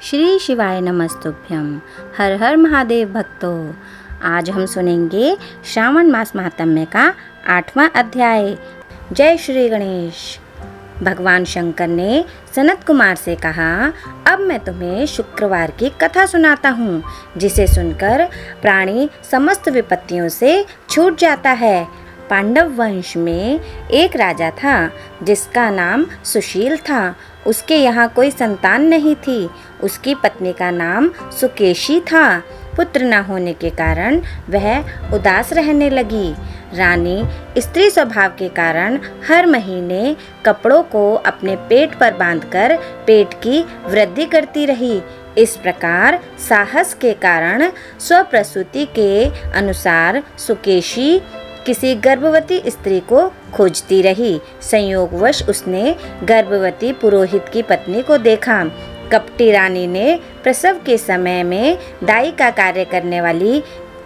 श्री शिवाय नमस्तुभ्यम। हर हर महादेव भक्तों। आज हम सुनेंगे श्रावण मास महात्म्य का 8वां अध्याय। जय श्री गणेश। भगवान शंकर ने सनत कुमार से कहा, अब मैं तुम्हें शुक्रवार की कथा सुनाता हूँ, जिसे सुनकर प्राणी समस्त विपत्तियों से छूट जाता है। पांडव वंश में एक राजा था जिसका नाम सुशील था। उसके यहाँ कोई संतान नहीं थी। उसकी पत्नी का नाम सुकेशी था। पुत्र न होने के कारण वह उदास रहने लगी। रानी स्त्री स्वभाव के कारण हर महीने कपड़ों को अपने पेट पर बांधकर पेट की वृद्धि करती रही। इस प्रकार साहस के कारण स्वप्रसूति के अनुसार सुकेशी किसी गर्भवती स्त्री को खोजती रही। संयोगवश उसने गर्भवती पुरोहित की पत्नी को देखा। कपटी रानी ने प्रसव के समय में दाई का कार्य करने वाली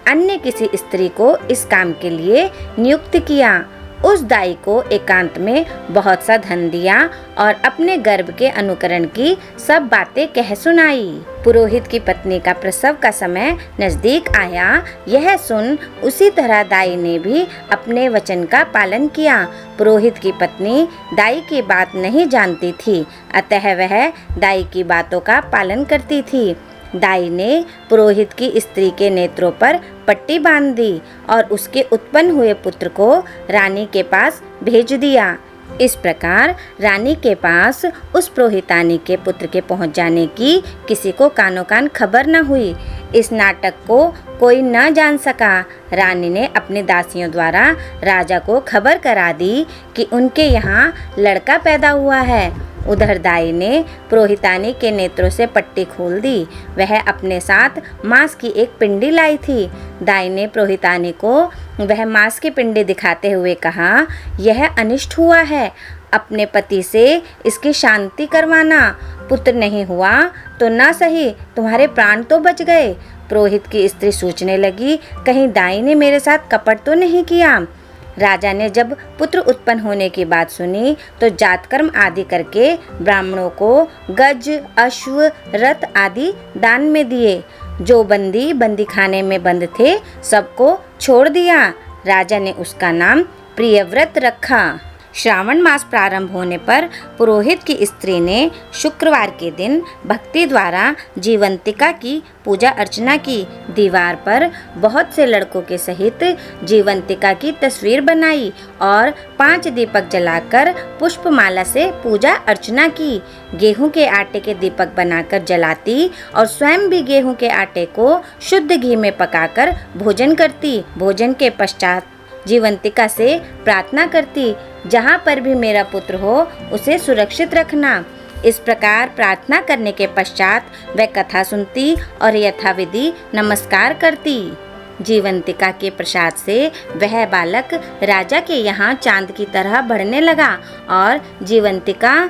अन्य किसी स्त्री को इस काम के लिए नियुक्त किया। उस दाई को एकांत में बहुत सा धन दिया और अपने गर्भ के अनुकरण की सब बातें कह सुनाई। पुरोहित की पत्नी का प्रसव का समय नजदीक आया। यह सुन उसी तरह दाई ने भी अपने वचन का पालन किया। पुरोहित की पत्नी दाई की बात नहीं जानती थी, अतः वह दाई की बातों का पालन करती थी। दाई ने पुरोहित की स्त्री के नेत्रों पर पट्टी बांध दी और उसके उत्पन्न हुए पुत्र को रानी के पास भेज दिया। इस प्रकार रानी के पास उस पुरोहितानी के पुत्र के पहुंच जाने की किसी को कानो कान खबर न हुई। इस नाटक को कोई न जान सका। रानी ने अपनी दासियों द्वारा राजा को खबर करा दी कि उनके यहाँ लड़का पैदा हुआ है। उधर दाई ने पुरोहितानी के नेत्रों से पट्टी खोल दी। वह अपने साथ मांस की एक पिंडी लाई थी। दाई ने पुरोहितानी को वह मांस की पिंडी दिखाते हुए कहा, यह अनिष्ट हुआ है, अपने पति से इसकी शांति करवाना। पुत्र नहीं हुआ तो न सही, तुम्हारे प्राण तो बच गए। पुरोहित की स्त्री सोचने लगी, कहीं दाई ने मेरे साथ कपट तो नहीं किया। राजा ने जब पुत्र उत्पन्न होने की बात सुनी तो जातकर्म आदि करके ब्राह्मणों को गज, अश्व, रथ आदि दान में दिए। जो बंदी खाने में बंद थे, सबको छोड़ दिया। राजा ने उसका नाम प्रियव्रत रखा। श्रावण मास प्रारंभ होने पर पुरोहित की स्त्री ने शुक्रवार के दिन भक्ति द्वारा जीवंतिका की पूजा अर्चना की। दीवार पर बहुत से लड़कों के सहित जीवंतिका की तस्वीर बनाई और 5 दीपक जलाकर पुष्पमाला से पूजा अर्चना की। गेहूं के आटे के दीपक बनाकर जलाती और स्वयं भी गेहूं के आटे को शुद्ध घी में पकाकर भोजन करती। भोजन के पश्चात जीवंतिका से प्रार्थना करती, जहाँ पर भी मेरा पुत्र हो उसे सुरक्षित रखना। इस प्रकार प्रार्थना करने के पश्चात वह कथा सुनती और यथाविधि नमस्कार करती। जीवंतिका के प्रसाद से वह बालक राजा के यहाँ चांद की तरह बढ़ने लगा और जीवंतिका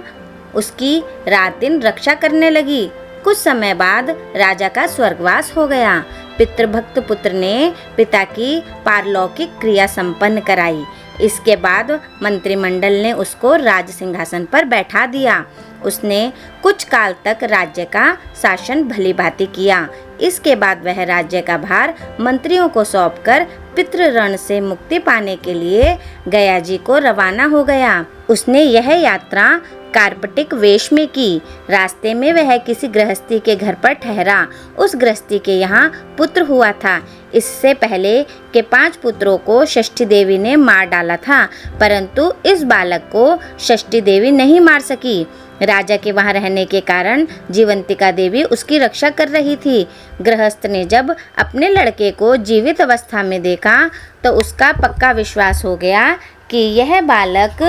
उसकी रात दिन रक्षा करने लगी। कुछ समय बाद राजा का स्वर्गवास हो गया। पितृभक्त पुत्र ने पिता की पारलौकिक क्रिया संपन्न कराई। इसके बाद मंत्रिमंडल ने उसको राज सिंहासन पर बैठा दिया। उसने कुछ काल तक राज्य का शासन भली भांति किया। इसके बाद वह राज्य का भार मंत्रियों को सौंपकर पितृ ऋण से मुक्ति पाने के लिए गया जी को रवाना हो गया। उसने यह यात्रा कार्पटिक वेश में की। रास्ते में वह किसी गृहस्थी के घर पर ठहरा। उस गृहस्थी के यहाँ पुत्र हुआ था। इससे पहले के 5 पुत्रों को षष्ठी देवी ने मार डाला था, परंतु इस बालक को षष्ठी देवी नहीं मार सकी। राजा के वहाँ रहने के कारण जीवंतिका देवी उसकी रक्षा कर रही थी। गृहस्थ ने जब अपने लड़के को जीवित अवस्था में देखा तो उसका पक्का विश्वास हो गया कि यह बालक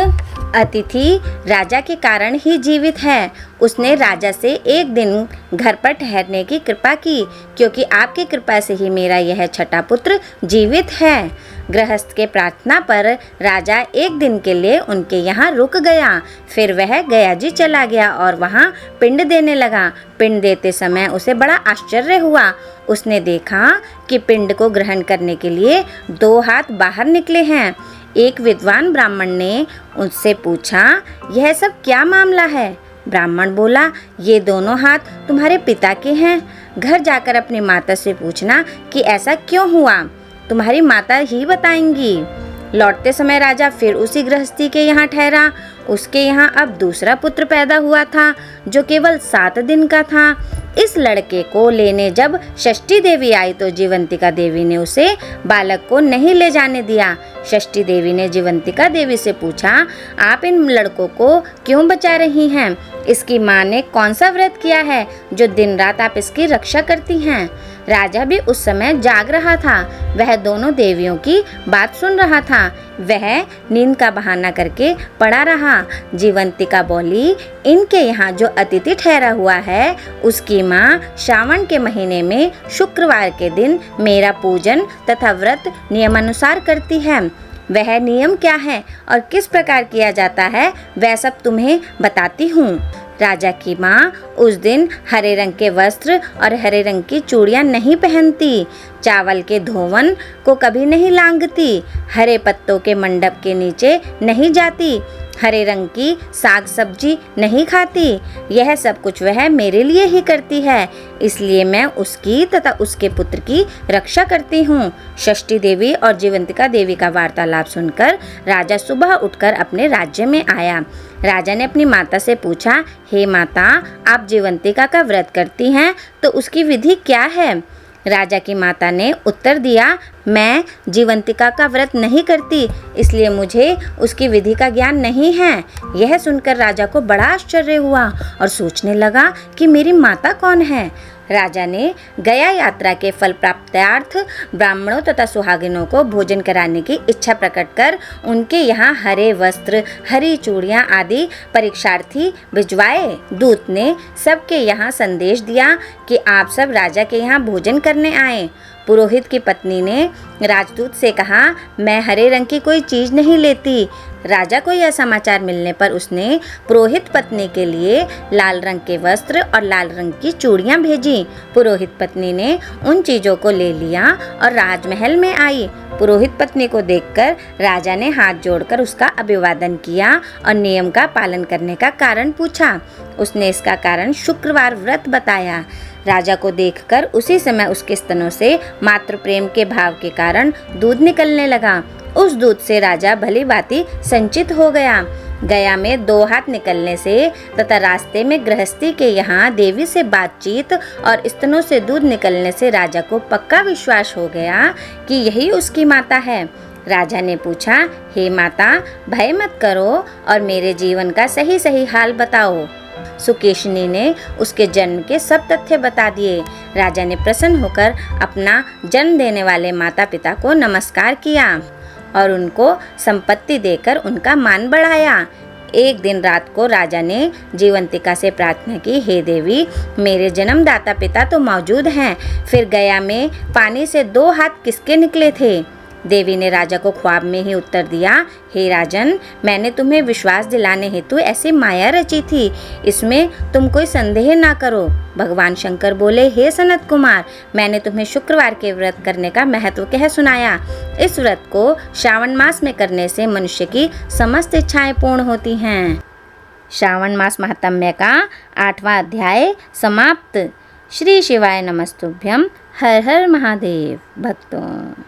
अतिथि राजा के कारण ही जीवित है। उसने राजा से एक दिन घर पर ठहरने की कृपा की, क्योंकि आपकी कृपा से ही मेरा यह छठा पुत्र जीवित है। गृहस्थ के प्रार्थना पर राजा एक दिन के लिए उनके यहाँ रुक गया। फिर वह गया जी चला गया और वहाँ पिंड देने लगा। पिंड देते समय उसे बड़ा आश्चर्य हुआ। उसने देखा कि पिंड को ग्रहण करने के लिए 2 हाथ बाहर निकले हैं। एक विद्वान ब्राह्मण ने उससे पूछा, यह सब क्या मामला है? ब्राह्मण बोला, ये दोनों हाथ तुम्हारे पिता के हैं। घर जाकर अपनी माता से पूछना कि ऐसा क्यों हुआ, तुम्हारी माता ही बताएंगी। लौटते समय राजा फिर उसी गृहस्थी के यहाँ ठहरा। उसके यहाँ अब दूसरा पुत्र पैदा हुआ था जो केवल 7 दिन का था। इस लड़के को लेने जब षष्ठी देवी आई तो जीवंतिका देवी ने उसे बालक को नहीं ले जाने दिया। षष्ठी देवी ने जीवंतिका देवी से पूछा, आप इन लड़कों को क्यों बचा रही हैं? इसकी माँ ने कौन सा व्रत किया है जो दिन रात आप इसकी रक्षा करती हैं? राजा भी उस समय जाग रहा था। वह दोनों देवियों की बात सुन रहा था। वह नींद का बहाना करके पड़ा रहा। जीवंतिका बोली, इनके यहाँ जो अतिथि ठहरा हुआ है उसकी माँ श्रावण के महीने में शुक्रवार के दिन मेरा पूजन तथा व्रत नियमानुसार करती है। वह नियम क्या है और किस प्रकार किया जाता है वह सब तुम्हें बताती हूँ। राजा की माँ उस दिन हरे रंग के वस्त्र और हरे रंग की चूड़ियाँ नहीं पहनती, चावल के धोवन को कभी नहीं लांघती, हरे पत्तों के मंडप के नीचे नहीं जाती, हरे रंग की साग सब्जी नहीं खाती। यह सब कुछ वह मेरे लिए ही करती है, इसलिए मैं उसकी तथा उसके पुत्र की रक्षा करती हूँ। षष्ठी देवी और जीवंतिका देवी का वार्तालाप सुनकर राजा सुबह उठकर अपने राज्य में आया। राजा ने अपनी माता से पूछा, हे माता, आप जीवंतिका का व्रत करती हैं तो उसकी विधि क्या है? राजा की माता ने उत्तर दिया, मैं जीवंतिका का व्रत नहीं करती, इसलिए मुझे उसकी विधि का ज्ञान नहीं है। यह सुनकर राजा को बड़ा आश्चर्य हुआ और सोचने लगा कि मेरी माता कौन है। राजा ने गया यात्रा के फल प्राप्त्यार्थ ब्राह्मणों तथा सुहागिनों को भोजन कराने की इच्छा प्रकट कर उनके यहाँ हरे वस्त्र, हरी चूड़ियाँ आदि परीक्षार्थी भिजवाए। दूत ने सबके यहाँ संदेश दिया कि आप सब राजा के यहाँ भोजन करने आए। पुरोहित की पत्नी ने राजदूत से कहा, मैं हरे रंग की कोई चीज़ नहीं लेती। राजा को यह समाचार मिलने पर उसने पुरोहित पत्नी के लिए लाल रंग के वस्त्र और लाल रंग की चूड़ियाँ भेजी। पुरोहित पत्नी ने उन चीज़ों को ले लिया और राजमहल में आई। पुरोहित पत्नी को देखकर राजा ने हाथ जोड़कर उसका अभिवादन किया और नियम का पालन करने का कारण पूछा। उसने इसका कारण शुक्रवार व्रत बताया। राजा को देखकर उसी समय उसके स्तनों से मातृ प्रेम के भाव के कारण दूध निकलने लगा। उस दूध से राजा भली भांति संचित हो गया। गया में 2 हाथ निकलने से तथा रास्ते में गृहस्थी के यहाँ देवी से बातचीत और स्तनों से दूध निकलने से राजा को पक्का विश्वास हो गया कि यही उसकी माता है। राजा ने पूछा, हे माता, भय मत करो और मेरे जीवन का सही सही हाल बताओ। सुकेशिनी ने उसके जन्म के सब तथ्य बता दिए। राजा ने प्रसन्न होकर अपना जन्म देने वाले माता पिता को नमस्कार किया और उनको संपत्ति देकर उनका मान बढ़ाया। एक दिन रात को राजा ने जीवंतिका से प्रार्थना की, हे देवी, मेरे जन्मदाता पिता तो मौजूद हैं, फिर गया में पानी से 2 हाथ किसके निकले थे? देवी ने राजा को ख्वाब में ही उत्तर दिया, हे राजन, मैंने तुम्हें विश्वास दिलाने हेतु ऐसी माया रची थी, इसमें तुम कोई संदेह ना करो। भगवान शंकर बोले, हे सनत कुमार, मैंने तुम्हें शुक्रवार के व्रत करने का महत्व कह सुनाया। इस व्रत को श्रावण मास में करने से मनुष्य की समस्त इच्छाएं पूर्ण होती हैं। श्रावण मास महात्म्य का 8वां अध्याय समाप्त। श्री शिवाय नमस्तुभ्यम। हर हर महादेव। भक्तों।